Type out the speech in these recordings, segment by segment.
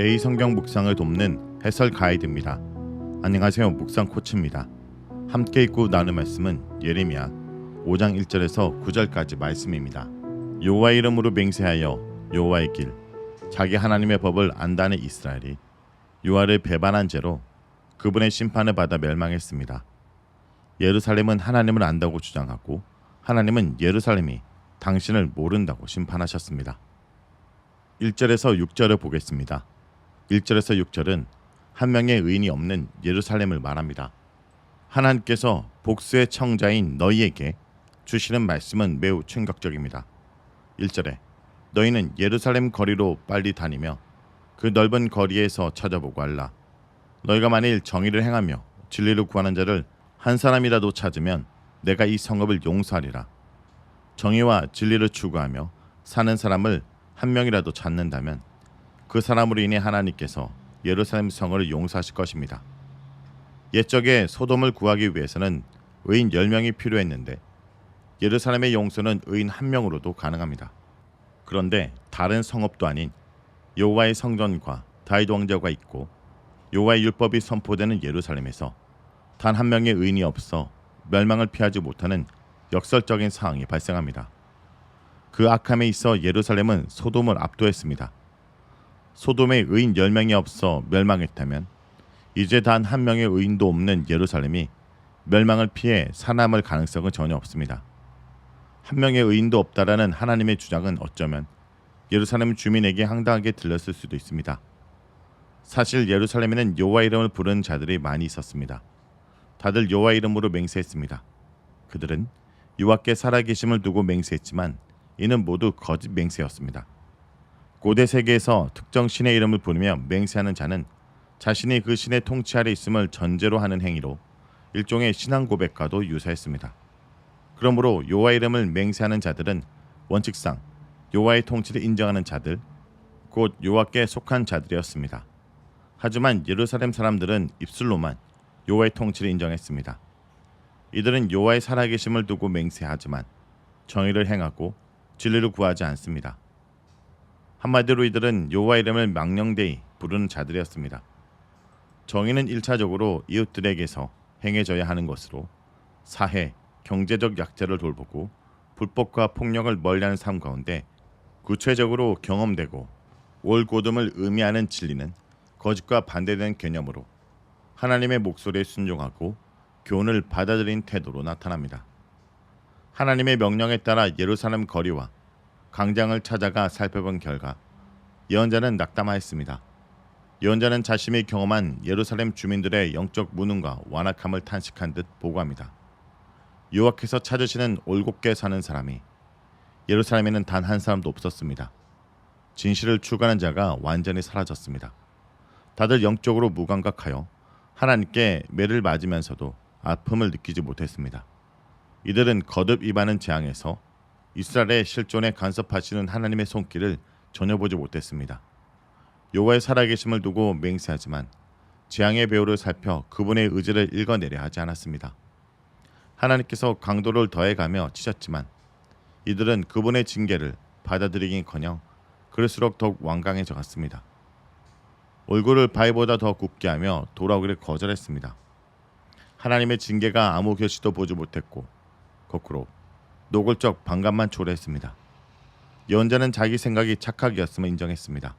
매일 성경 묵상을 돕는 해설 가이드입니다. 안녕하세요. 묵상 코치입니다. 함께 읽고 나눌 말씀은 예레미야 5장 1절에서 9절까지 말씀입니다. 여호와의 이름으로 맹세하여 여호와의 길, 자기 하나님의 법을 안다는 이스라엘이 여호와를 배반한 죄로 그분의 심판을 받아 멸망했습니다. 예루살렘은 하나님을 안다고 주장하고 하나님은 예루살렘이 당신을 모른다고 심판하셨습니다. 1절에서 6절을 보겠습니다. 1절에서 6절은 한 명의 의인이 없는 예루살렘을 말합니다. 하나님께서 복수의 청자인 너희에게 주시는 말씀은 매우 충격적입니다. 1절에 너희는 예루살렘 거리로 빨리 다니며 그 넓은 거리에서 찾아보고 알라. 너희가 만일 정의를 행하며 진리를 구하는 자를 한 사람이라도 찾으면 내가 이 성읍을 용서하리라. 정의와 진리를 추구하며 사는 사람을 한 명이라도 찾는다면 그 사람으로 인해 하나님께서 예루살렘 성을 용서하실 것입니다. 옛적에 소돔을 구하기 위해서는 의인 10명이 필요했는데 예루살렘의 용서는 의인 1명으로도 가능합니다. 그런데 다른 성읍도 아닌 여호와의 성전과 다윗 왕자가 있고 여호와의 율법이 선포되는 예루살렘에서 단 한 명의 의인이 없어 멸망을 피하지 못하는 역설적인 상황이 발생합니다. 그 악함에 있어 예루살렘은 소돔을 압도했습니다. 소돔에 의인 10명이 없어 멸망했다면 이제 단 한 명의 의인도 없는 예루살렘이 멸망을 피해 살아남을 가능성은 전혀 없습니다. 한 명의 의인도 없다라는 하나님의 주장은 어쩌면 예루살렘 주민에게 황당하게 들렸을 수도 있습니다. 사실 예루살렘에는 여호와 이름을 부르는 자들이 많이 있었습니다. 다들 여호와 이름으로 맹세했습니다. 그들은 여호와께 살아계심을 두고 맹세했지만 이는 모두 거짓 맹세였습니다. 고대 세계에서 특정 신의 이름을 부르며 맹세하는 자는 자신이 그 신의 통치 아래 있음을 전제로 하는 행위로 일종의 신앙 고백과도 유사했습니다. 그러므로 여호와 이름을 맹세하는 자들은 원칙상 여호와의 통치를 인정하는 자들, 곧 여호와께 속한 자들이었습니다. 하지만 예루살렘 사람들은 입술로만 여호와의 통치를 인정했습니다. 이들은 여호와의 살아계심을 두고 맹세하지만 정의를 행하고 진리를 구하지 않습니다. 한마디로 이들은 여호와 이름을 망령되이 부르는 자들이었습니다. 정의는 1차적으로 이웃들에게서 행해져야 하는 것으로 사회, 경제적 약자를 돌보고 불법과 폭력을 멀리하는 삶 가운데 구체적으로 경험되고 올곧음을 의미하는 진리는 거짓과 반대되는 개념으로 하나님의 목소리에 순종하고 교훈을 받아들인 태도로 나타납니다. 하나님의 명령에 따라 예루살렘 거리와 광장을 찾아가 살펴본 결과 예언자는 낙담하였습니다. 예언자는 자신이 경험한 예루살렘 주민들의 영적 무능과 완악함을 탄식한 듯 보고합니다. 여호와께서 찾으시는 올곧게 사는 사람이 예루살렘에는 단 한 사람도 없었습니다. 진실을 추구하는 자가 완전히 사라졌습니다. 다들 영적으로 무감각하여 하나님께 매를 맞으면서도 아픔을 느끼지 못했습니다. 이들은 거듭 임하는 재앙에서 이스라엘의 실존에 간섭하시는 하나님의 손길을 전혀 보지 못했습니다. 여호와의 살아계심을 두고 맹세하지만 재앙의 배후를 살펴 그분의 의지를 읽어내려 하지 않았습니다. 하나님께서 강도를 더해가며 치셨지만 이들은 그분의 징계를 받아들이긴커녕 그럴수록 더욱 완강해져 갔습니다. 얼굴을 바위보다 더 굽게 하며 돌아오기를 거절했습니다. 하나님의 징계가 아무 결실도 보지 못했고 거꾸로 노골적 반감만 초래했습니다. 예언자는 자기 생각이 착각이었음을 인정했습니다.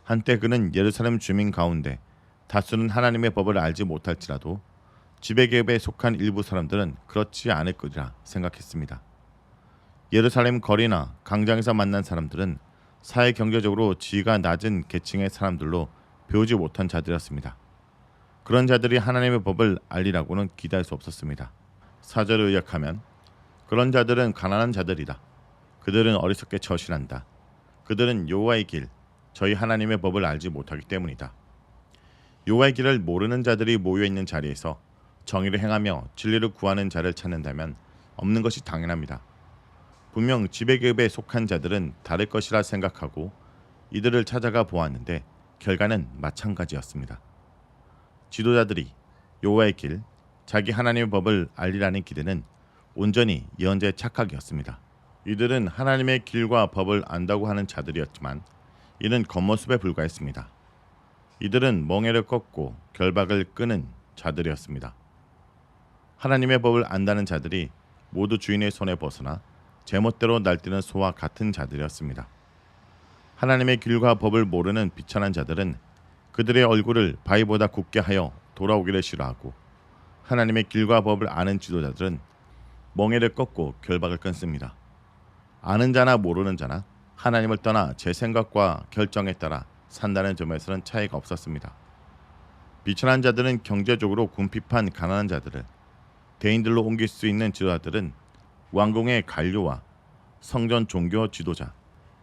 한때 그는 예루살렘 주민 가운데 다수는 하나님의 법을 알지 못할지라도 지배계급에 속한 일부 사람들은 그렇지 않을 거리라 생각했습니다. 예루살렘 거리나 광장에서 만난 사람들은 사회 경제적으로 지위가 낮은 계층의 사람들로 배우지 못한 자들이었습니다. 그런 자들이 하나님의 법을 알리라고는 기대할 수 없었습니다. 4절을 요약하면 그런 자들은 가난한 자들이다. 그들은 어리석게 처신한다. 그들은 여호와의 길, 저희 하나님의 법을 알지 못하기 때문이다. 여호와의 길을 모르는 자들이 모여있는 자리에서 정의를 행하며 진리를 구하는 자를 찾는다면 없는 것이 당연합니다. 분명 지배계급에 속한 자들은 다를 것이라 생각하고 이들을 찾아가 보았는데 결과는 마찬가지였습니다. 지도자들이 여호와의 길, 자기 하나님의 법을 알리라는 기대는 온전히 예언자의 착각이었습니다. 이들은 하나님의 길과 법을 안다고 하는 자들이었지만 이는 겉모습에 불과했습니다. 이들은 멍에를 꺾고 결박을 끄는 자들이었습니다. 하나님의 법을 안다는 자들이 모두 주인의 손에 벗어나 제멋대로 날뛰는 소와 같은 자들이었습니다. 하나님의 길과 법을 모르는 비천한 자들은 그들의 얼굴을 바위보다 굽게 하여 돌아오기를 싫어하고, 하나님의 길과 법을 아는 지도자들은 멍에를 꺾고 결박을 끊습니다. 아는 자나 모르는 자나 하나님을 떠나 제 생각과 결정에 따라 산다는 점에서는 차이가 없었습니다. 비천한 자들은 경제적으로 궁핍한 가난한 자들을 대인들로 옮길 수 있는 지도자들은 왕궁의 관료와 성전 종교 지도자,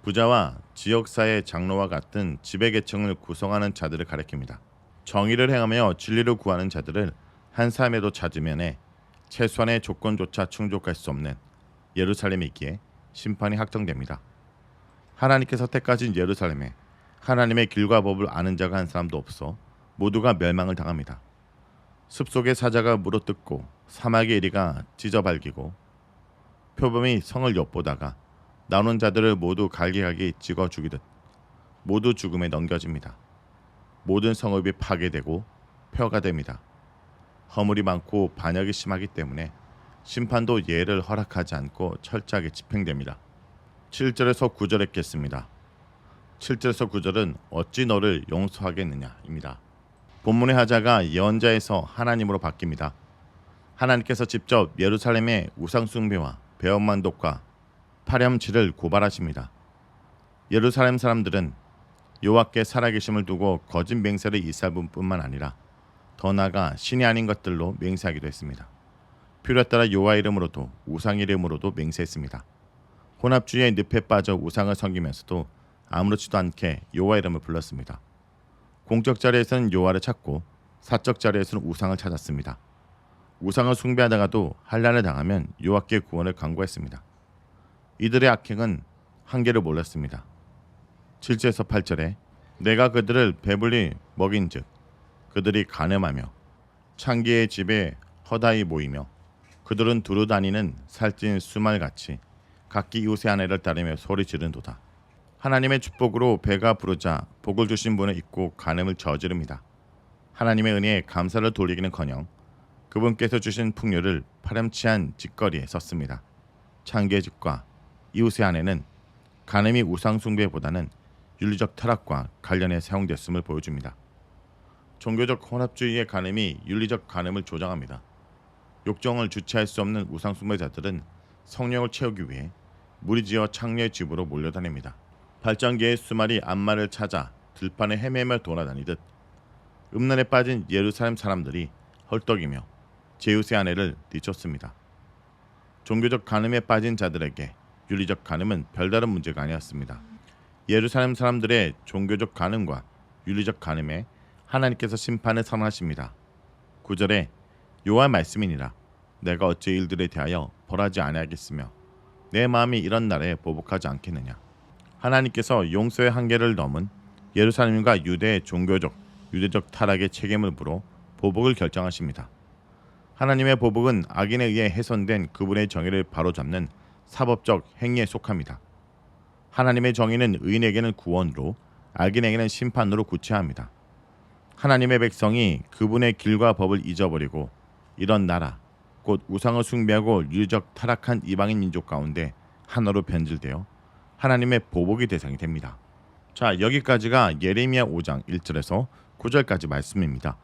부자와 지역사회 장로와 같은 지배계층을 구성하는 자들을 가리킵니다. 정의를 행하며 진리를 구하는 자들을 한 사람에도 찾으면 해 최소한의 조건조차 충족할 수 없는 예루살렘에 있기에 심판이 확정됩니다. 하나님께서 택하신 예루살렘에 하나님의 길과 법을 아는 자가 한 사람도 없어 모두가 멸망을 당합니다. 숲속의 사자가 물어뜯고 사막의 이리가 찢어발기고 표범이 성을 엿보다가 나오는 자들을 모두 갈기갈기 찍어 죽이듯 모두 죽음에 넘겨집니다. 모든 성읍이 파괴되고 폐허가 됩니다. 허물이 많고 반역이 심하기 때문에 심판도 예를 허락하지 않고 철저하게 집행됩니다. 7절에서 9절에 겠습니다. 7절에서 9절은 어찌 너를 용서하겠느냐입니다. 본문의 하자가 예언자에서 하나님으로 바뀝니다. 하나님께서 직접 예루살렘의 우상 숭배와 배엄만독과 파렴치를 고발하십니다. 예루살렘 사람들은 여호와께 살아계심을 두고 거짓 맹세를 이살분 뿐만 아니라 더 나아가 신이 아닌 것들로 맹세하기도 했습니다. 필요에 따라 여호와 이름으로도 우상 이름으로도 맹세했습니다. 혼합주의의 늪에 빠져 우상을 섬기면서도 아무렇지도 않게 여호와 이름을 불렀습니다. 공적 자리에서는 여호와를 찾고 사적 자리에서는 우상을 찾았습니다. 우상을 숭배하다가도 환난을 당하면 여호와께 구원을 간구했습니다. 이들의 악행은 한계를 몰랐습니다. 7절에서 8절에 내가 그들을 배불리 먹인즉 그들이 간음하며 창기의 집에 허다히 모이며 그들은 두루 다니는 살찐 수말같이 각기 이웃의 아내를 따르며 소리 지른도다. 하나님의 축복으로 배가 부르자 복을 주신 분을 잊고 간음을 저지릅니다. 하나님의 은혜에 감사를 돌리기는커녕 그분께서 주신 풍요를 파렴치한 짓거리에 썼습니다. 창기의 집과 이웃의 아내는 간음이 우상 숭배보다는 윤리적 타락과 관련해 사용됐음을 보여줍니다. 종교적 혼합주의의 간음이 윤리적 간음을 조장합니다. 욕정을 주체할 수 없는 우상 숭배자들은 성령을 채우기 위해 무리지어 창녀의 집으로 몰려다닙니다. 발전기의 수말이 암말을 찾아 들판에 헤매며 돌아다니듯 음란에 빠진 예루살렘 사람들이 헐떡이며 제웃의 아내를 뒤쫓습니다. 종교적 간음에 빠진 자들에게 윤리적 간음은 별다른 문제가 아니었습니다. 예루살렘 사람들의 종교적 간음과 윤리적 간음에 하나님께서 심판을 선언하십니다. 9절에 여호와 말씀이니라 내가 어찌 일들에 대하여 벌하지 아니하겠으며 내 마음이 이런 날에 보복하지 않겠느냐. 하나님께서 용서의 한계를 넘은 예루살렘과 유대의 유대적 타락의 책임을 물어 보복을 결정하십니다. 하나님의 보복은 악인에 의해 훼손된 그분의 정의를 바로잡는 사법적 행위에 속합니다. 하나님의 정의는 의인에게는 구원으로 악인에게는 심판으로 구체합니다. 하나님의 백성이 그분의 길과 법을 잊어버리고 이런 나라 곧 우상을 숭배하고 윤리적 타락한 이방인 민족 가운데 하나로 변질되어 하나님의 보복의 대상이 됩니다. 자, 여기까지가 예레미야 5장 1절에서 9절까지 말씀입니다.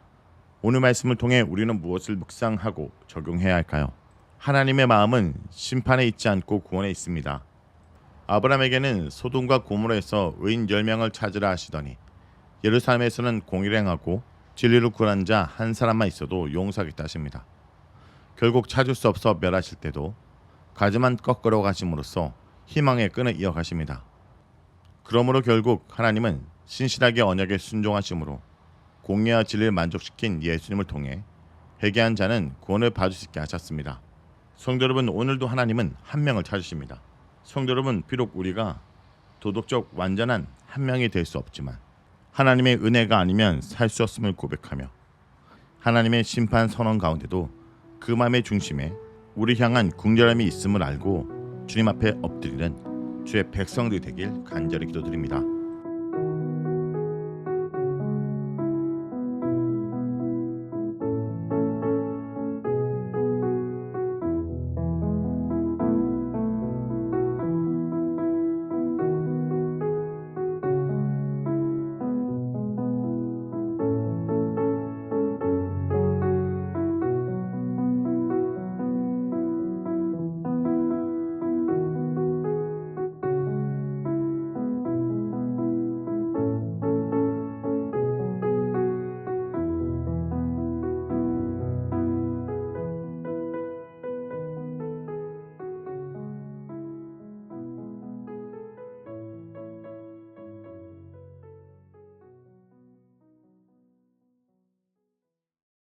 오늘 말씀을 통해 우리는 무엇을 묵상하고 적용해야 할까요? 하나님의 마음은 심판에 있지 않고 구원에 있습니다. 아브라함에게는 소돔과 고모라에서 의인 10명을 찾으라 하시더니 예루살렘에서는 공의를 행하고 진리를 구한 자 한 사람만 있어도 용서하겠다 하십니다. 결국 찾을 수 없어 멸하실 때도 가지만 꺾으러 가심으로써 희망의 끈을 이어가십니다. 그러므로 결국 하나님은 신실하게 언약에 순종하심으로 공의와 진리를 만족시킨 예수님을 통해 회개한 자는 구원을 받을 수 있게 하셨습니다. 성도 여러분, 오늘도 하나님은 한 명을 찾으십니다. 성도 여러분, 비록 우리가 도덕적 완전한 한 명이 될 수 없지만 하나님의 은혜가 아니면 살 수 없음을 고백하며 하나님의 심판 선언 가운데도 그 마음의 중심에 우리 향한 궁절함이 있음을 알고 주님 앞에 엎드리는 주의 백성들이 되길 간절히 기도드립니다.